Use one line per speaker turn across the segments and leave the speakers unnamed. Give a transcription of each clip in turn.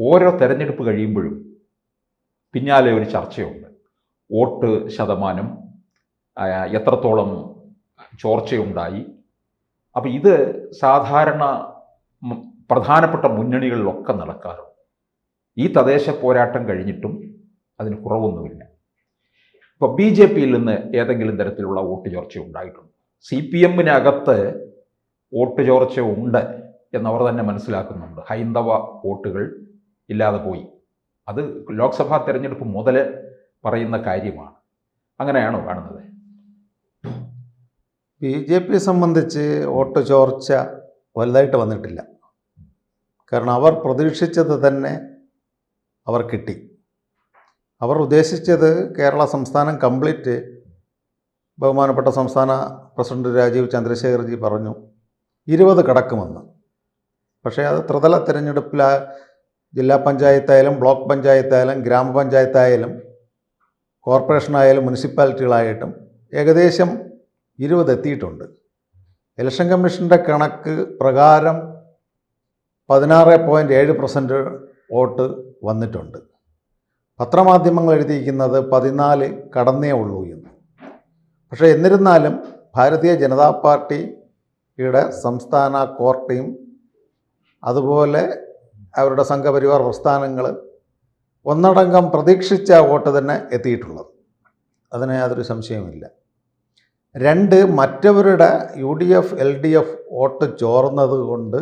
ഓരോ തെരഞ്ഞെടുപ്പ് കഴിയുമ്പോഴും പിന്നാലെ ഒരു ചർച്ചയുണ്ട്. വോട്ട് ശതമാനം, എത്രത്തോളം ചോർച്ചയുണ്ടായി. അപ്പോൾ ഇത് സാധാരണ പ്രധാനപ്പെട്ട മുന്നണികളിലൊക്കെ നടക്കാറുണ്ട്. ഈ തദ്ദേശ പോരാട്ടം കഴിഞ്ഞിട്ടും അതിന് കുറവൊന്നുമില്ല. ഇപ്പോൾ BJPയിൽ നിന്ന് ഏതെങ്കിലും തരത്തിലുള്ള വോട്ട് ചോർച്ച ഉണ്ടായിട്ടുണ്ട്. CPMനകത്ത് വോട്ട് ചോർച്ച ഉണ്ട് എന്നവർ തന്നെ മനസ്സിലാക്കുന്നുണ്ട്. ഹൈന്ദവ വോട്ടുകൾ ഇല്ലാതെ പോയി. അത് ലോക്സഭാ തെരഞ്ഞെടുപ്പ് മുതൽ പറയുന്ന കാര്യമാണ്. അങ്ങനെയാണോ കാണുന്നത്?
BJP സംബന്ധിച്ച് വോട്ട് ചോർച്ച വലുതായിട്ട് വന്നിട്ടില്ല. കാരണം അവർ പ്രതീക്ഷിച്ചത് തന്നെ അവർ കിട്ടി. അവർ ഉദ്ദേശിച്ചത് കേരള സംസ്ഥാനം കംപ്ലീറ്റ്, ബഹുമാനപ്പെട്ട സംസ്ഥാന പ്രസിഡന്റ് രാജീവ് ചന്ദ്രശേഖർജി പറഞ്ഞു 20 കടക്കുമെന്ന്. പക്ഷേ അത് ത്രിതല തിരഞ്ഞെടുപ്പിൽ ജില്ലാ പഞ്ചായത്തായാലും ബ്ലോക്ക് പഞ്ചായത്തായാലും ഗ്രാമപഞ്ചായത്തായാലും കോർപ്പറേഷനായാലും മുനിസിപ്പാലിറ്റികളായിട്ടും ഏകദേശം 20 എത്തിയിട്ടുണ്ട്. ഇലക്ഷൻ കമ്മീഷൻ്റെ കണക്ക് പ്രകാരം 16.7% വോട്ട് വന്നിട്ടുണ്ട്. പത്രമാധ്യമങ്ങൾ എഴുതിയിരിക്കുന്നത് 14 കടന്നേ ഉള്ളൂ എന്ന്. പക്ഷേ എന്നിരുന്നാലും ഭാരതീയ ജനതാ പാർട്ടിയുടെ സംസ്ഥാന കോർ ടീം, അതുപോലെ അവരുടെ സംഘപരിവാർ പ്രസ്ഥാനങ്ങൾ ഒന്നടങ്കം പ്രതീക്ഷിച്ച വോട്ട് തന്നെ എത്തിയിട്ടുള്ളത്. അതിന് യാതൊരു സംശയവുമില്ല. 2, മറ്റവരുടെ UDF LDF വോട്ട് ചോർന്നത് കൊണ്ട്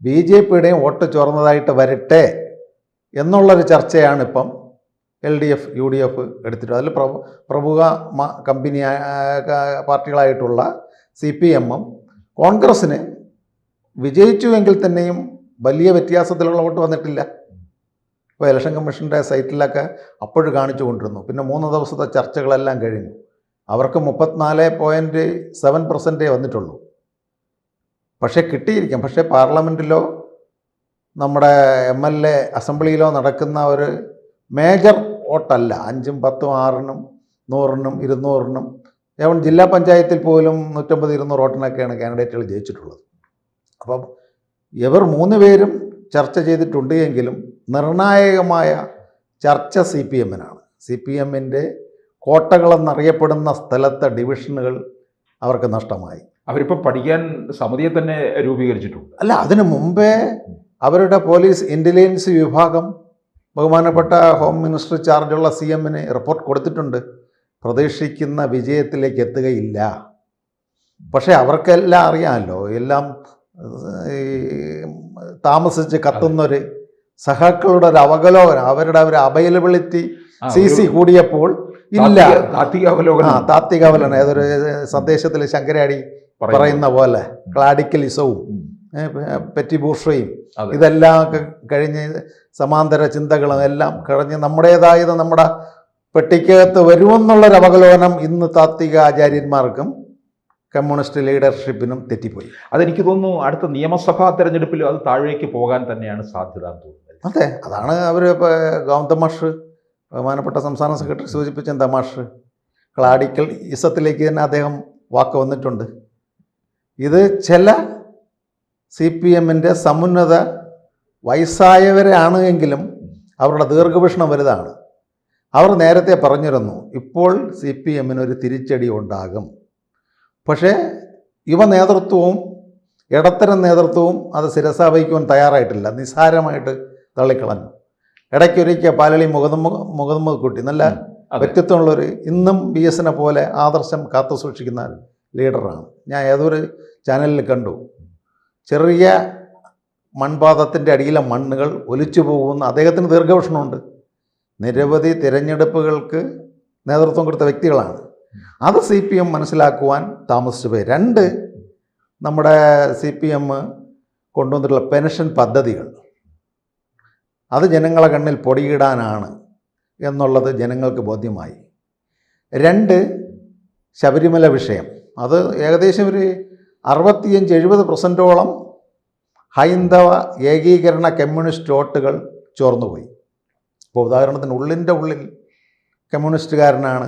BJPയുടെയും വോട്ട് ചോർന്നതായിട്ട് വരട്ടെ എന്നുള്ളൊരു ചർച്ചയാണ് ഇപ്പം LDF UDF എടുത്തിട്ടുള്ളത്. അതിൽ പ്രമുഖ കമ്പനി പാർട്ടികളായിട്ടുള്ള CPMഉം കോൺഗ്രസ്സിന് വിജയിച്ചുവെങ്കിൽ തന്നെയും വലിയ വ്യത്യാസത്തിലുള്ള വോട്ട് വന്നിട്ടില്ല. ഇപ്പോൾ ഇലക്ഷൻ കമ്മീഷൻ്റെ സൈറ്റിലൊക്കെ അപ്പോഴും കാണിച്ചു കൊണ്ടിരുന്നു. പിന്നെ 3 ദിവസത്തെ ചർച്ചകളെല്ലാം കഴിഞ്ഞു. അവർക്ക് 34.7% വന്നിട്ടുള്ളൂ. പക്ഷേ കിട്ടിയിരിക്കാം. പക്ഷേ പാർലമെൻറ്റിലോ നമ്മുടെ MLA അസംബ്ലിയിലോ നടക്കുന്ന ഒരു മേജർ വോട്ടല്ല. 5ഉം 10ഉം 6നും 100നും 200നും ഏവൻ ജില്ലാ പഞ്ചായത്തിൽ പോലും 150-200 വോട്ടിനൊക്കെയാണ് കാൻഡിഡേറ്റുകൾ ജയിച്ചിട്ടുള്ളത്. അപ്പം ഇവർ 3 പേരും ചർച്ച ചെയ്തിട്ടുണ്ട് എങ്കിലും നിർണായകമായ ചർച്ച CPMനാണ്. CPMൻ്റെ കോട്ടകളെന്നറിയപ്പെടുന്ന സ്ഥലത്തെ ഡിവിഷനുകൾ അവർക്ക് നഷ്ടമായി.
അവരിപ്പോൾ പഠിക്കാൻ സമിതിയെ തന്നെ രൂപീകരിച്ചിട്ടുണ്ട്.
അല്ല, അതിനു മുമ്പേ അവരുടെ പോലീസ് ഇൻ്റലിജൻസ് വിഭാഗം ബഹുമാനപ്പെട്ട ഹോം മിനിസ്റ്റർ ചാർജുള്ള CMന് റിപ്പോർട്ട് കൊടുത്തിട്ടുണ്ട്. പ്രതീക്ഷിക്കുന്ന വിജയത്തിലേക്ക് എത്തുകയില്ല. പക്ഷേ അവർക്കെല്ലാം അറിയാമല്ലോ, എല്ലാം താമസിച്ച് കത്തുന്നൊരു സഹാക്കളുടെ ഒരു അവലോകനം, അവരുടെ ഒരു അവൈലബിലിറ്റി CC കൂടിയപ്പോൾ ഇല്ല. താത്വികാവലോകനം ഏതൊരു സന്ദേശത്തിൽ ശങ്കരാടി പറയുന്ന പോലെ ക്ലാഡിക്കലിസവും പെറ്റി ബൂർഷയും ഇതെല്ലാം കഴിഞ്ഞ് സമാന്തര ചിന്തകളും എല്ലാം കഴിഞ്ഞ് നമ്മുടേതായത് നമ്മുടെ പെട്ടിക്കകത്ത് വരുമെന്നുള്ളൊരു അവലോകനം ഇന്ന് താത്വിക ആചാര്യന്മാർക്കും കമ്മ്യൂണിസ്റ്റ് ലീഡർഷിപ്പിനും തെറ്റിപ്പോയി.
അതെനിക്ക് തോന്നുന്നു അടുത്ത നിയമസഭാ തെരഞ്ഞെടുപ്പിലും അത് താഴേക്ക് പോകാൻ തന്നെയാണ് സാധ്യത എന്ന് തോന്നുന്നത്.
അതെ, അതാണ് അവർ ഇപ്പോൾ ഗൗതമാഷ്, ബഹുമാനപ്പെട്ട സംസ്ഥാന സെക്രട്ടറി സൂചിപ്പിച്ച തമാഷ്, ക്ലാഡിക്കൽ ഇസത്തിലേക്ക് തന്നെ അദ്ദേഹം വാക്ക് വന്നിട്ടുണ്ട്. ഇത് ചില CPMൻ്റെ സമുന്നത വയസ്സായവരാണ് എങ്കിലും അവരുടെ ദീർഘവീക്ഷണം വലുതാണ്. അവർ നേരത്തെ പറഞ്ഞിരുന്നു ഇപ്പോൾ CPMനൊരു തിരിച്ചടി ഉണ്ടാകും. പക്ഷേ യുവ നേതൃത്വവും ഇടത്തരം നേതൃത്വവും അത് ശിരസാവഹിക്കുവാൻ തയ്യാറായിട്ടില്ല. നിസ്സാരമായിട്ട് തള്ളിക്കളഞ്ഞു. ഇടയ്ക്കൊരിക്കൽ പാലളി മുഹമ്മദ് കുട്ടി നല്ല വ്യക്തിത്വമുള്ളൊരു, ഇന്നും BSനെ പോലെ ആദർശം കാത്തു സൂക്ഷിക്കുന്ന ലീഡറാണ്. ഞാൻ ഏതൊരു ചാനലിൽ കണ്ടു, ചെറിയ മൺപാദത്തിൻ്റെ അടിയിലെ മണ്ണുകൾ ഒലിച്ചു പോകുന്ന അദ്ദേഹത്തിന് ദീർഘവീക്ഷണമുണ്ട്. നിരവധി തിരഞ്ഞെടുപ്പുകൾക്ക് നേതൃത്വം കൊടുത്ത വ്യക്തികളാണ്. അത് CPM മനസ്സിലാക്കുവാൻ താമസിച്ചു പോയി. 2, നമ്മുടെ CPM കൊണ്ടുവന്നിട്ടുള്ള പെൻഷൻ പദ്ധതികൾ അത് ജനങ്ങളെ കണ്ണിൽ പൊടിയിടാനാണ് എന്നുള്ളത് ജനങ്ങൾക്ക് ബോധ്യമായി. 2, ശബരിമല വിഷയം, അത് ഏകദേശം ഒരു 65-70%ഓളം ഹൈന്ദവ ഏകീകരണ കമ്മ്യൂണിസ്റ്റ് വോട്ടുകൾ ചോർന്നുപോയി. ഇപ്പോൾ ഉദാഹരണത്തിന് ഉള്ളിൻ്റെ ഉള്ളിൽ കമ്മ്യൂണിസ്റ്റുകാരനാണ്,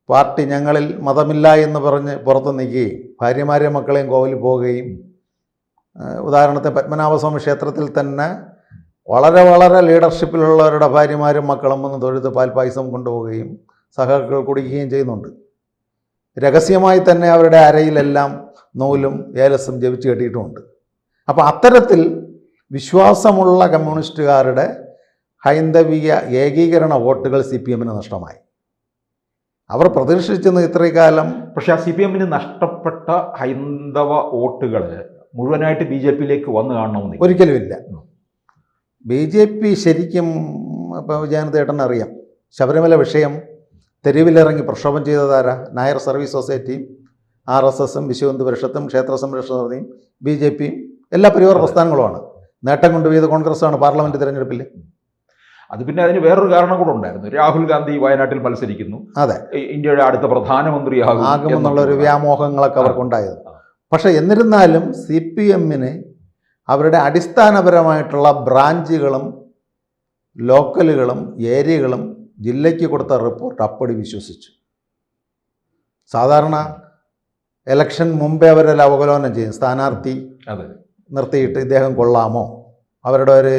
പാർട്ടി ഞങ്ങളിൽ മതമില്ല എന്ന് പറഞ്ഞ് പുറത്ത് നിൽക്കുകയും ഭാര്യമാരെയും മക്കളെയും കോവിലിൽ പോവുകയും, ഉദാഹരണത്തിന് പത്മനാഭസ്വാമി ക്ഷേത്രത്തിൽ തന്നെ വളരെ വളരെ ലീഡർഷിപ്പിലുള്ളവരുടെ ഭാര്യമാരും മക്കളും വന്ന് തൊഴുത്ത് പാൽപ്പായസം കൊണ്ടുപോവുകയും സഹാക്കൾ കുടിക്കുകയും ചെയ്യുന്നുണ്ട്. രഹസ്യമായി തന്നെ അവരുടെ അരയിലെല്ലാം നൂലും ഏലസും ജപിച്ച് കെട്ടിയിട്ടുമുണ്ട്. അപ്പോൾ അത്തരത്തിൽ വിശ്വാസമുള്ള കമ്മ്യൂണിസ്റ്റുകാരുടെ ഹൈന്ദവിക ഏകീകരണ വോട്ടുകൾ CPM നഷ്ടമായി. അവർ പ്രതീക്ഷിച്ചെന്ന് ഇത്രയും കാലം.
പക്ഷേ ആ CPM നഷ്ടപ്പെട്ട ഹൈന്ദവ വോട്ടുകൾ മുഴുവനായിട്ട് BJP വന്നു കാണണമെന്നില്ല.
ഒരിക്കലുമില്ല. BJP ശരിക്കും ഇപ്പോൾ വിജയാനന്ദേട്ടൻ അറിയാം, ശബരിമല വിഷയം തെരുവിലിറങ്ങി പ്രക്ഷോഭം ചെയ്തതാരാ? നായർ സർവീസ് സൊസൈറ്റിയും RSSും വിശ്വഹിന്ദു പരിഷത്തും ക്ഷേത്ര സംരക്ഷണ സമിതിയും BJPയും എല്ലാ പരിവാർ പ്രസ്ഥാനങ്ങളുമാണ്. നേട്ടം കൊണ്ടുപോയത് കോൺഗ്രസ്സാണ് പാർലമെന്റ് തിരഞ്ഞെടുപ്പിൽ.
അത് പിന്നെ അതിന് വേറൊരു കാരണം കൂടെ ഉണ്ടായിരുന്നു. രാഹുൽ ഗാന്ധി വയനാട്ടിൽ മത്സരിക്കുന്നു,
അതെ,
ഇന്ത്യയുടെ അടുത്ത
ആകുമെന്നുള്ളൊരു വ്യാമോഹങ്ങളൊക്കെ അവർക്കുണ്ടായത്. പക്ഷെ എന്നിരുന്നാലും CPM അവരുടെ അടിസ്ഥാനപരമായിട്ടുള്ള ബ്രാഞ്ചുകളും ലോക്കലുകളും ഏരിയകളും ജില്ലയ്ക്ക് കൊടുത്ത റിപ്പോർട്ട് അപ്പടി വിശ്വസിച്ചു. സാധാരണ ഇലക്ഷൻ മുമ്പേ അവരെല്ലാം അവലോകനം ചെയ്യും. സ്ഥാനാർത്ഥി നിർത്തിയിട്ട് ഇദ്ദേഹം കൊള്ളാമോ, അവരുടെ ഒരു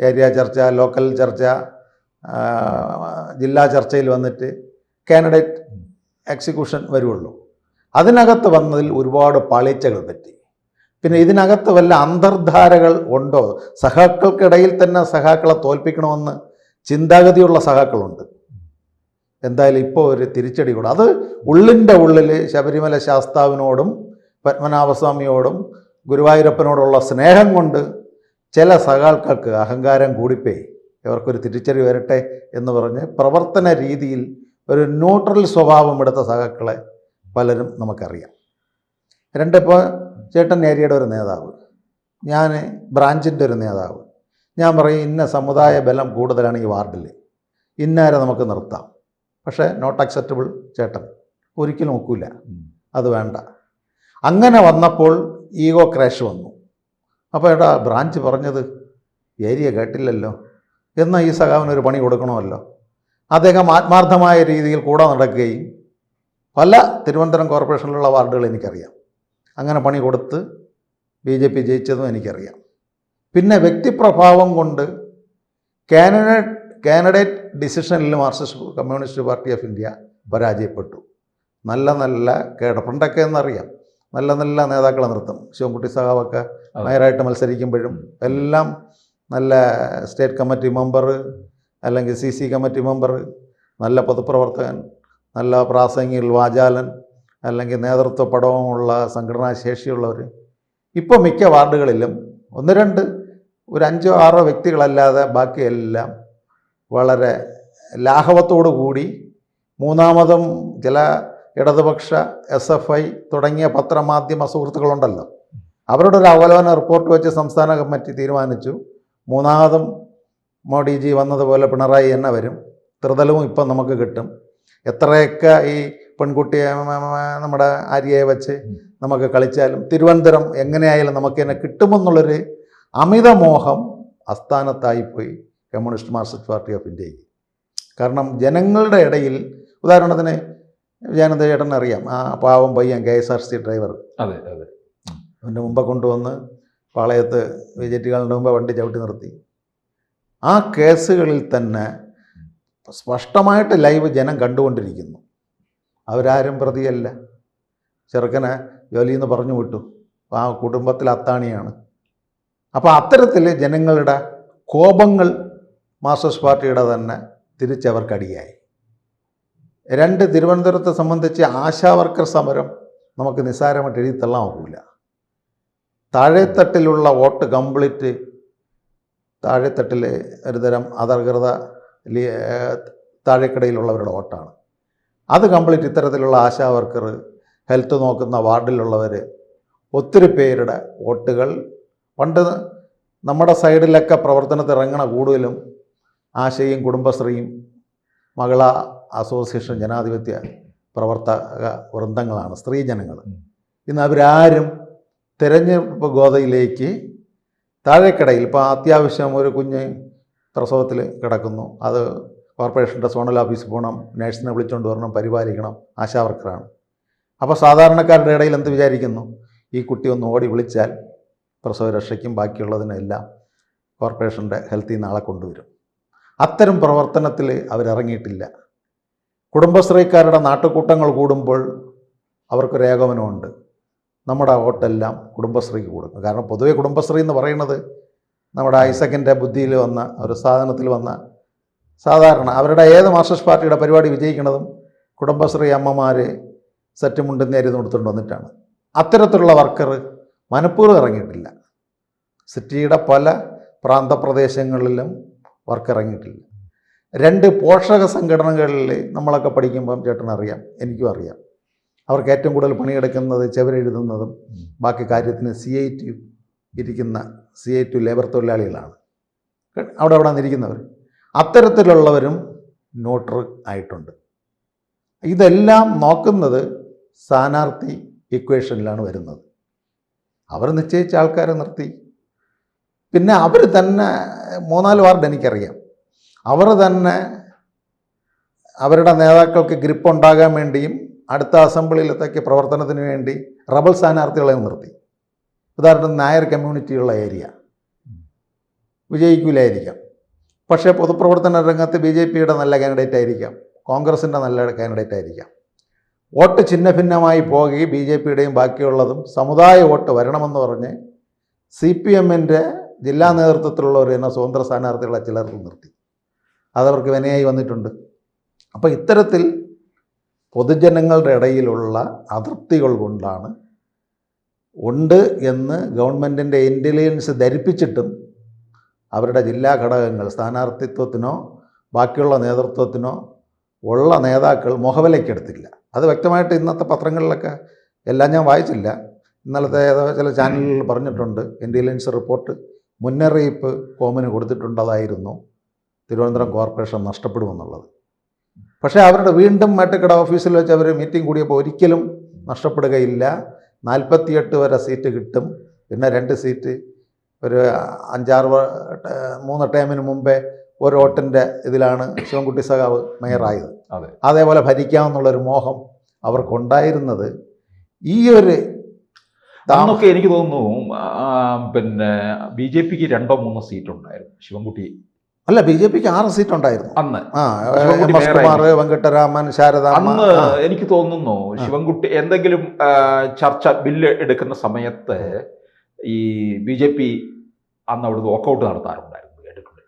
ഏരിയ ചർച്ച, ലോക്കൽ ചർച്ച, ജില്ലാ ചർച്ചയിൽ വന്നിട്ട് കാൻഡിഡേറ്റ് എക്സിക്യൂഷൻ വരുള്ളൂ. അതിനകത്ത് വന്നതിൽ ഒരുപാട് പാളിച്ചകൾ പറ്റി. പിന്നെ ഇതിനകത്ത് വല്ല അന്തർധാരകൾ ഉണ്ടോ? സഖാക്കൾക്കിടയിൽ തന്നെ സഖാക്കളെ തോൽപ്പിക്കണമെന്ന് ചിന്താഗതിയുള്ള സഖാക്കളുണ്ട്. എന്തായാലും ഇപ്പോൾ ഒരു തിരിച്ചടി കൂടെ. അത് ഉള്ളിൻ്റെ ഉള്ളിൽ ശബരിമല ശാസ്താവിനോടും പത്മനാഭസ്വാമിയോടും ഗുരുവായൂരപ്പനോടുള്ള സ്നേഹം കൊണ്ട് ചില സഖാക്കൾക്ക് അഹങ്കാരം കൂടിപ്പോയി, ഇവർക്കൊരു തിരിച്ചടി വരട്ടെ എന്ന് പറഞ്ഞ് പ്രവർത്തന രീതിയിൽ ഒരു ന്യൂട്രൽ സ്വഭാവം എടുത്ത സഖാക്കളെ പലരും നമുക്കറിയാം. ഇപ്പോൾ ചേട്ടൻ ഏരിയയുടെ ഒരു നേതാവ്, ഞാൻ ബ്രാഞ്ചിൻ്റെ ഒരു നേതാവ്, ഞാൻ പറയും ഇന്ന സമുദായ ബലം കൂടുതലാണ് ഈ വാർഡിൽ, ഇന്നാരെ നമുക്ക് നിർത്താം, പക്ഷേ നോട്ട് അക്സെപ്റ്റബിൾ ചേട്ടൻ ഒരിക്കലും നോക്കൂല, അത് വേണ്ട. അങ്ങനെ വന്നപ്പോൾ ഈഗോ ക്രാഷ് വന്നു. അപ്പോൾ ഏട്ടാ ബ്രാഞ്ച് പറഞ്ഞത് ഏരിയ കേട്ടില്ലല്ലോ, എന്നാൽ ഈ സഖാവിനൊരു പണി കൊടുക്കണമല്ലോ. അദ്ദേഹം ആത്മാർത്ഥമായ രീതിയിൽ കൂടെ നടക്കുകയും പല തിരുവനന്തപുരം കോർപ്പറേഷനിലുള്ള വാർഡുകൾ എനിക്കറിയാം, അങ്ങനെ പണി കൊടുത്ത് BJP ജയിച്ചതും എനിക്കറിയാം. പിന്നെ വ്യക്തിപ്രഭാവം കൊണ്ട് കാൻഡിഡേറ്റ് ഡിസിഷനിൽ Marxist Communist Party of India പരാജയപ്പെട്ടു. നല്ല നല്ല പണ്ടൊക്കെ എന്നറിയാം, നല്ല നല്ല നേതാക്കളെ നിർത്തും. ശിവൻകുട്ടി സഖാവൊക്കെ മേയറായിട്ട് മത്സരിക്കുമ്പോഴും എല്ലാം നല്ല സ്റ്റേറ്റ് കമ്മിറ്റി മെമ്പർ അല്ലെങ്കിൽ CC കമ്മിറ്റി മെമ്പർ, നല്ല പൊതുപ്രവർത്തകൻ, നല്ല പ്രാസംഗികൽ, വാചാലൻ, അല്ലെങ്കിൽ നേതൃത്വ പടവുമുള്ള സംഘടനാ ശേഷിയുള്ളവർ. ഇപ്പോൾ മിക്ക വാർഡുകളിലും 1-2 ഒരു 5-6 വ്യക്തികളല്ലാതെ ബാക്കിയെല്ലാം വളരെ ലാഘവത്തോടു കൂടി മൂന്നാമതും ചില ഇടതുപക്ഷ SFI തുടങ്ങിയ പത്രമാധ്യമ സുഹൃത്തുക്കളുണ്ടല്ലോ, അവരുടെ ഒരു അവലോകന റിപ്പോർട്ട് വെച്ച് സംസ്ഥാന കമ്മിറ്റി തീരുമാനിച്ചു മൂന്നാമതും മോഡിജി വന്നതുപോലെ പിണറായി തന്നെ വരും, ത്രിതലവും ഇപ്പം നമുക്ക് കിട്ടും. എത്രയൊക്കെ ഈ പെൺകുട്ടിയെ നമ്മുടെ ആര്യയെ വെച്ച് നമുക്ക് കളിച്ചാലും തിരുവനന്തപുരം എങ്ങനെയായാലും നമുക്ക് തന്നെ കിട്ടുമെന്നുള്ളൊരു അമിതമോഹം അസ്ഥാനത്തായിപ്പോയി കമ്മ്യൂണിസ്റ്റ് മാർക്സിസ്റ്റ് പാർട്ടി ഓഫ് ഇന്ത്യയിൽ. കാരണം ജനങ്ങളുടെ ഇടയിൽ, ഉദാഹരണത്തിന് വിജയാനന്ദ ചേട്ടൻ അറിയാം, ആ പാവം പയ്യൻ KSRTC ഡ്രൈവർ, അതിൻ്റെ മുമ്പ് കൊണ്ടുവന്ന് പാളയത്ത് VJT കളുടെ മുമ്പ് വണ്ടി ചവിട്ടി നിർത്തി. ആ കേസുകളിൽ തന്നെ സ്പഷ്ടമായിട്ട് ലൈവ് ജനം കണ്ടുകൊണ്ടിരിക്കുന്നു. അവരാരും പ്രതിയല്ല, ചെറുക്കനെ ജോലിയിൽ നിന്ന് പറഞ്ഞു വിട്ടു, ആ കുടുംബത്തിൽ അത്താണിയാണ്. അപ്പോൾ അത്തരത്തിൽ ജനങ്ങളുടെ കോപങ്ങൾ മാർക്സിസ്റ്റ് പാർട്ടിയുടെ തന്നെ തിരിച്ചവർക്കടിയായി. 2 തിരുവനന്തപുരത്തെ സംബന്ധിച്ച് ആശാവർക്കർ സമരം നമുക്ക് നിസ്സാരമായിട്ട് എഴുതിത്തള്ളാൻ ഒക്കില്ല. താഴെത്തട്ടിലുള്ള വോട്ട് കംപ്ലീറ്റ് താഴെത്തട്ടിൽ ഒരുതരം അധകൃത താഴെക്കടയിലുള്ളവരുടെ വോട്ടാണ്. അത് കംപ്ലീറ്റ് ഇത്തരത്തിലുള്ള ആശാവർക്കർ, ഹെൽത്ത് നോക്കുന്ന വാർഡിലുള്ളവർ, ഒത്തിരി പേരുടെ വോട്ടുകൾ. പണ്ട് നമ്മുടെ സൈഡിലൊക്കെ പ്രവർത്തനത്തിൽ ഇറങ്ങണ കൂടുതലും ആശയും കുടുംബശ്രീയും മഹിളാ അസോസിയേഷൻ ജനാധിപത്യ പ്രവർത്തക വൃന്ദങ്ങളാണ്, സ്ത്രീജനങ്ങൾ. ഇന്ന് അവരാരും തിരഞ്ഞെടുപ്പ് ഗോതയിലേക്ക് താഴെക്കടയിൽ, ഇപ്പോൾ അത്യാവശ്യം ഒരു കുഞ്ഞ് പ്രസവത്തിൽ കിടക്കുന്നു, അത് കോർപ്പറേഷൻ്റെ സോണൽ ഓഫീസിൽ പോകണം, നഴ്സിനെ വിളിച്ചുകൊണ്ട് വരണം, പരിപാലിക്കണം, ആശാവർക്കറാണ്. അപ്പോൾ സാധാരണക്കാരുടെ ഇടയിൽ എന്ത് വിചാരിക്കുന്നു? ഈ കുട്ടി ഒന്ന് ഓടി വിളിച്ചാൽ പ്രസവ രക്ഷയ്ക്കും ബാക്കിയുള്ളതിനെല്ലാം കോർപ്പറേഷൻ്റെ ഹെൽത്തിൽ നിന്ന് ആളെ കൊണ്ടുവരും. അത്തരം പ്രവർത്തനത്തിൽ അവരിറങ്ങിയിട്ടില്ല. കുടുംബശ്രീക്കാരുടെ നാട്ടുകൂട്ടങ്ങൾ കൂടുമ്പോൾ അവർക്കൊരു ഏകോപനമുണ്ട്, നമ്മുടെ വോട്ടെല്ലാം കുടുംബശ്രീക്ക് കൊടുക്കും. കാരണം പൊതുവെ കുടുംബശ്രീ എന്ന് പറയുന്നത് നമ്മുടെ ഐസക്കിൻ്റെ ബുദ്ധിയിൽ വന്ന ഒരു സാധനത്തിൽ വന്ന സാധാരണ അവരുടെ ഏത് മാർക്സിസ്റ്റ് പാർട്ടിയുടെ പരിപാടി വിജയിക്കുന്നതും കുടുംബശ്രീ അമ്മമാർ സെറ്റ് മുണ്ടും നേരിന്ന് കൊടുത്തുകൊണ്ട് വന്നിട്ടാണ്. അത്തരത്തിലുള്ള വർക്കർ മനഃപൂർവ്വം ഇറങ്ങിയിട്ടില്ല. സിറ്റിയുടെ പല പ്രാന്തപ്രദേശങ്ങളിലും വർക്ക് ഇറങ്ങിയിട്ടില്ല. 2 പോഷക സംഘടനകളിൽ നമ്മളൊക്കെ പഠിക്കുമ്പം ചേട്ടനറിയാം, എനിക്കും അറിയാം, അവർക്ക് ഏറ്റവും കൂടുതൽ പണിയെടുക്കുന്നത് ചെവരെഴുതുന്നതും ബാക്കി കാര്യത്തിന് CITU ഇരിക്കുന്ന CITU ലേബർ തൊഴിലാളികളാണ്. അവിടെ നിന്നിരിക്കുന്നവർ അത്തരത്തിലുള്ളവരും നോട്ടർ ആയിട്ടുണ്ട്. ഇതെല്ലാം നോക്കുന്നത് സ്ഥാനാർത്ഥി ഇക്വേഷനിലാണ് വരുന്നത്. അവർ നിശ്ചയിച്ച ആൾക്കാരെ നിർത്തി, പിന്നെ അവർ തന്നെ 3-4 വാർഡ് എനിക്കറിയാം, അവർ തന്നെ അവരുടെ നേതാക്കൾക്ക് ഗ്രിപ്പ് ഉണ്ടാകാൻ വേണ്ടിയും അടുത്ത അസംബ്ലിയിലത്തേക്ക് പ്രവർത്തനത്തിന് വേണ്ടി റബൽ സ്ഥാനാർത്ഥികളെ നിർത്തി. ഉദാഹരണത്തിന് നായർ കമ്മ്യൂണിറ്റിയുള്ള ഏരിയ വിജയിക്കില്ലായിരിക്കാം, പക്ഷേ പൊതുപ്രവർത്തന രംഗത്ത് BJPയുടെ നല്ല കാൻഡിഡേറ്റ് ആയിരിക്കാം, കോൺഗ്രസിൻ്റെ നല്ല കാൻഡിഡേറ്റ് ആയിരിക്കാം. വോട്ട് ഛിന്ന ഭിന്നമായി പോകി BJPയുടെയും ബാക്കിയുള്ളതും സമുദായ വോട്ട് വരണമെന്ന് പറഞ്ഞ് CPMൻ്റെ ജില്ലാ നേതൃത്വത്തിലുള്ളവർ തന്നെ സ്വതന്ത്ര സ്ഥാനാർത്ഥികളെ ചിലർക്ക് നിർത്തി. അതവർക്ക് വിനയായി വന്നിട്ടുണ്ട്. അപ്പോൾ ഇത്തരത്തിൽ പൊതുജനങ്ങളുടെ ഇടയിലുള്ള അതൃപ്തികൾ കൊണ്ടാണ് ഉണ്ട് എന്ന് ഗവൺമെൻറ്റിൻ്റെ ഇൻ്റലിജൻസ് ധരിപ്പിച്ചിട്ടും അവരുടെ ജില്ലാ ഘടകങ്ങൾ സ്ഥാനാർത്ഥിത്വത്തിനോ ബാക്കിയുള്ള നേതൃത്വത്തിനോ ഉള്ള നേതാക്കൾ മുഖവിലയ്ക്കെടുത്തില്ല. അത് വ്യക്തമായിട്ട് ഇന്നത്തെ പത്രങ്ങളിലൊക്കെ എല്ലാം ഞാൻ വായിച്ചില്ല, ഇന്നലത്തെ ചില ചാനലുകളിൽ പറഞ്ഞിട്ടുണ്ട്. ഇൻ്റലിജൻസ് റിപ്പോർട്ട് മുന്നറിയിപ്പ് കോമിന് കൊടുത്തിട്ടുണ്ടതായിരുന്നു തിരുവനന്തപുരം കോർപ്പറേഷൻ നഷ്ടപ്പെടുമെന്നുള്ളത്. പക്ഷേ അവരുടെ വീണ്ടും മേട്ടുക്കട ഓഫീസിൽ വെച്ച് അവർ മീറ്റിംഗ് കൂടിയപ്പോൾ ഒരിക്കലും നഷ്ടപ്പെടുകയില്ല, 48 വരെ സീറ്റ് കിട്ടും. പിന്നെ 2 സീറ്റ് ഒരു 3 ടേമിന് മുമ്പേ ഒരു വോട്ടിൻ്റെ ഇതിലാണ് ശിവൻകുട്ടി സഖാവ് മേയറായത്. അതേപോലെ ഭരിക്കാമെന്നുള്ളൊരു മോഹം അവർക്കുണ്ടായിരുന്നത് ഈ ഒരു
അന്നൊക്കെ എനിക്ക് തോന്നുന്നു പിന്നെ BJPക്ക് 2-3 സീറ്റ് ഉണ്ടായിരുന്നു. ശിവൻകുട്ടി
അല്ല, BJPക്ക് 6 സീറ്റ് ഉണ്ടായിരുന്നു
അന്ന്.
കുമാർ, വെങ്കട്ടരാമൻ, ശാരദാമ്മ.
അന്ന് എനിക്ക് തോന്നുന്നു ശിവൻകുട്ടി എന്തെങ്കിലും ചർച്ച ബില്ല് എടുക്കുന്ന സമയത്ത് ഈ BJP അന്ന് അവിടുന്ന് വോക്കൗട്ട് നടത്താറുണ്ടായിരുന്നു, കേട്ടിട്ടുണ്ട്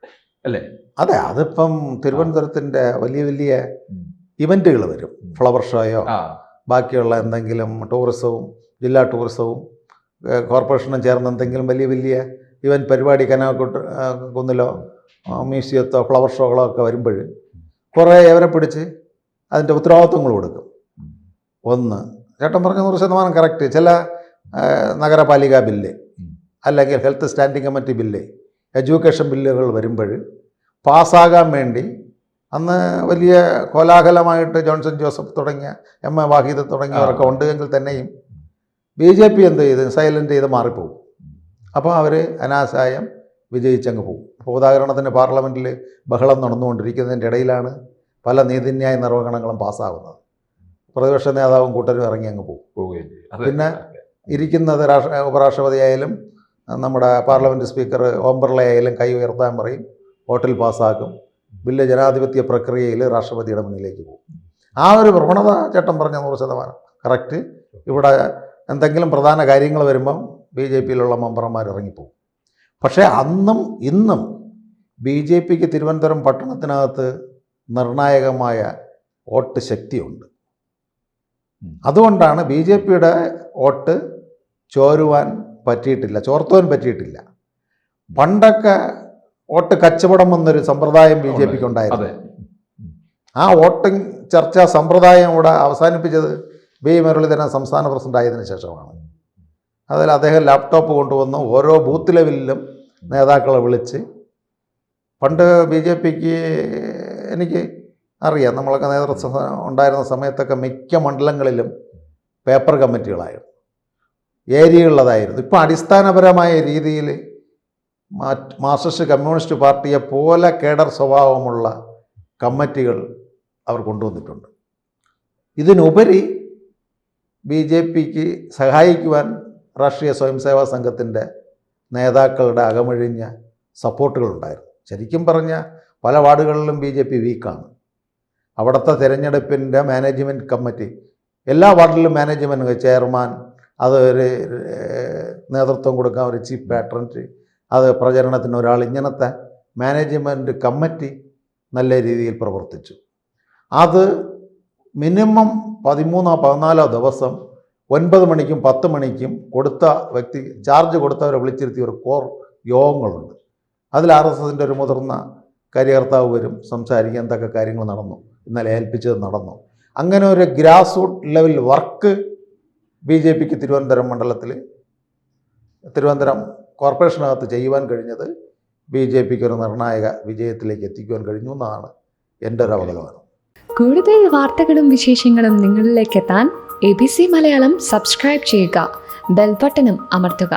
അല്ലേ?
അതെ, അതിപ്പം തിരുവനന്തപുരത്തിൻ്റെ വലിയ വലിയ ഇവൻറ്റുകൾ വരും, ഫ്ലവർ ഷോയോ ബാക്കിയുള്ള എന്തെങ്കിലും ടൂറിസവും ജില്ലാ ടൂറിസവും കോർപ്പറേഷനും ചേർന്ന് എന്തെങ്കിലും വലിയ വലിയ ഇവൻറ്റ് പരിപാടി കുന്നിലോ മ്യൂസിയത്തോ ഫ്ലവർ ഷോകളോ ഒക്കെ വരുമ്പോൾ കുറേ അവരെ പിടിച്ച് അതിൻ്റെ ഉത്തരവാദിത്വങ്ങൾ കൊടുക്കും. ഒന്ന്, ചേട്ടൻ പറഞ്ഞ 100% കറക്റ്റ്. ചില നഗരപാലിക ബില്ല് അല്ലെങ്കിൽ health standing committee bill, education ബില്ലുകൾ വരുമ്പോൾ പാസ്സാകാൻ വേണ്ടി അന്ന് വലിയ കോലാഹലമായിട്ട് ജോൺസൺ ജോസഫ് തുടങ്ങിയ MA വാഹിദ് തുടങ്ങിയവരൊക്കെ ഉണ്ട് എങ്കിൽ തന്നെയും BJP എന്ത് ചെയ്ത് സൈലൻ്റ് ചെയ്ത് മാറിപ്പോകും. അപ്പോൾ അവർ അനാശായം വിജയിച്ചങ്ങ് പോകും. ഇപ്പോൾ ഉദാഹരണത്തിന് പാർലമെൻറ്റിൽ ബഹളം നടന്നുകൊണ്ടിരിക്കുന്നതിൻ്റെ ഇടയിലാണ് പല നീതിന്യായ നിർവഹണങ്ങളും പാസ്സാകുന്നത്. പ്രതിപക്ഷ നേതാവും കൂട്ടരും ഇറങ്ങി അങ്ങ് പോകും. പിന്നെ ഇരിക്കുന്നത് ഉപരാഷ്ട്രപതിയായാലും നമ്മുടെ പാർലമെൻറ്റ് സ്പീക്കർ ഓം ബിർള ആയാലും കൈ ഉയർത്താൻ പറയും, വോട്ടിൽ പാസ്സാക്കും. ബില്ല് ജനാധിപത്യ പ്രക്രിയയിൽ രാഷ്ട്രപതിയുടെ മുന്നിലേക്ക് പോകും. ആ ഒരു പ്രവണത ചേട്ടൻ പറഞ്ഞ 100% കറക്റ്റ്. ഇവിടെ എന്തെങ്കിലും പ്രധാന കാര്യങ്ങൾ വരുമ്പം BJPയിലുള്ള മെമ്പർമാർ ഇറങ്ങിപ്പോകും. പക്ഷേ അന്നും ഇന്നും BJPക്ക് തിരുവനന്തപുരം പട്ടണത്തിനകത്ത് നിർണായകമായ വോട്ട് ശക്തിയുണ്ട്. അതുകൊണ്ടാണ് BJPയുടെ വോട്ട് ചോരുവാൻ പറ്റിയിട്ടില്ല. പണ്ടൊക്കെ വോട്ട് കച്ചവടം എന്നൊരു സമ്പ്രദായം BJPക്ക് ഉണ്ടായിരുന്നു. ആ വോട്ടിംഗ് ചർച്ചാ സമ്പ്രദായം ഇവിടെ അവസാനിപ്പിച്ചത് B മുരളീധരൻ സംസ്ഥാന പ്രസിഡന്റ് ആയതിനു ശേഷമാണ്. അതിൽ അദ്ദേഹം ലാപ്ടോപ്പ് കൊണ്ടുവന്ന് ഓരോ ബൂത്ത് ലെവലിലും നേതാക്കളെ വിളിച്ച്, പണ്ട് BJPക്ക് എനിക്ക് അറിയാം, നമ്മളൊക്കെ നേതൃത്വം ഉണ്ടായിരുന്ന സമയത്തൊക്കെ മിക്ക മണ്ഡലങ്ങളിലും പേപ്പർ കമ്മിറ്റികളായിരുന്നു, ഏരിയയുള്ളതായിരുന്നു. ഇപ്പോൾ അടിസ്ഥാനപരമായ രീതിയിൽ മാർക്സിസ്റ്റ് കമ്മ്യൂണിസ്റ്റ് പാർട്ടിയെ പോലെ കേഡർ സ്വഭാവമുള്ള കമ്മിറ്റികൾ അവർ കൊണ്ടുവന്നിട്ടുണ്ട്. ഇതിനുപരി BJPക്ക് സഹായിക്കുവാൻ രാഷ്ട്രീയ സ്വയംസേവാ സംഘത്തിൻ്റെ നേതാക്കളുടെ അകമഴിഞ്ഞ സപ്പോർട്ടുകളുണ്ടായിരുന്നു. ശരിക്കും പറഞ്ഞാൽ പല വാർഡുകളിലും BJP വീക്കാണ്. അവിടുത്തെ തിരഞ്ഞെടുപ്പിൻ്റെ മാനേജ്മെൻറ്റ് കമ്മിറ്റി, എല്ലാ വാർഡിലും മാനേജ്മെൻറ്റ് ചെയർമാൻ, അത് ഒരു നേതൃത്വം കൊടുക്കാൻ ഒരു ചീഫ് പാട്രൺ, അത് പ്രചരണത്തിന് ഒരാൾ, ഇങ്ങനത്തെ മാനേജ്മെൻറ്റ് കമ്മിറ്റി നല്ല രീതിയിൽ പ്രവർത്തിച്ചു. അത് മിനിമം 13-14 ദിവസം 9 മണിക്കും 10 മണിക്കും കൊടുത്ത വ്യക്തി, ചാർജ് കൊടുത്തവരെ വിളിച്ചിരുത്തിയ ഒരു കോർ യോഗങ്ങളുണ്ട്. അതിൽ RSSൻ്റെ ഒരു മുതിർന്ന കാര്യകർത്താവ് വരും, സംസാരിക്കാൻ എന്തൊക്കെ കാര്യങ്ങൾ നടന്നു, ഇന്നലെ ഏൽപ്പിച്ചത് നടന്നു. അങ്ങനെ ഒരു ഗ്രാസ് റൂട്ട് ലെവൽ വർക്ക് BJPക്ക് തിരുവനന്തപുരം കോർപ്പറേഷനകത്ത് ചെയ്യുവാൻ കഴിഞ്ഞത് BJPക്ക് ഒരു നിർണായക വിജയത്തിലേക്ക് എത്തിക്കുവാൻ കഴിഞ്ഞു എന്നാണ് എൻ്റെ ഒരു അവലോകനം.
കൂടുതൽ വാർത്തകളും വിശേഷങ്ങളും നിങ്ങളിലേക്ക് എത്താൻ ABC മലയാളം സബ്സ്ക്രൈബ് ചെയ്യുക, ബെൽ ബട്ടണും അമർത്തുക.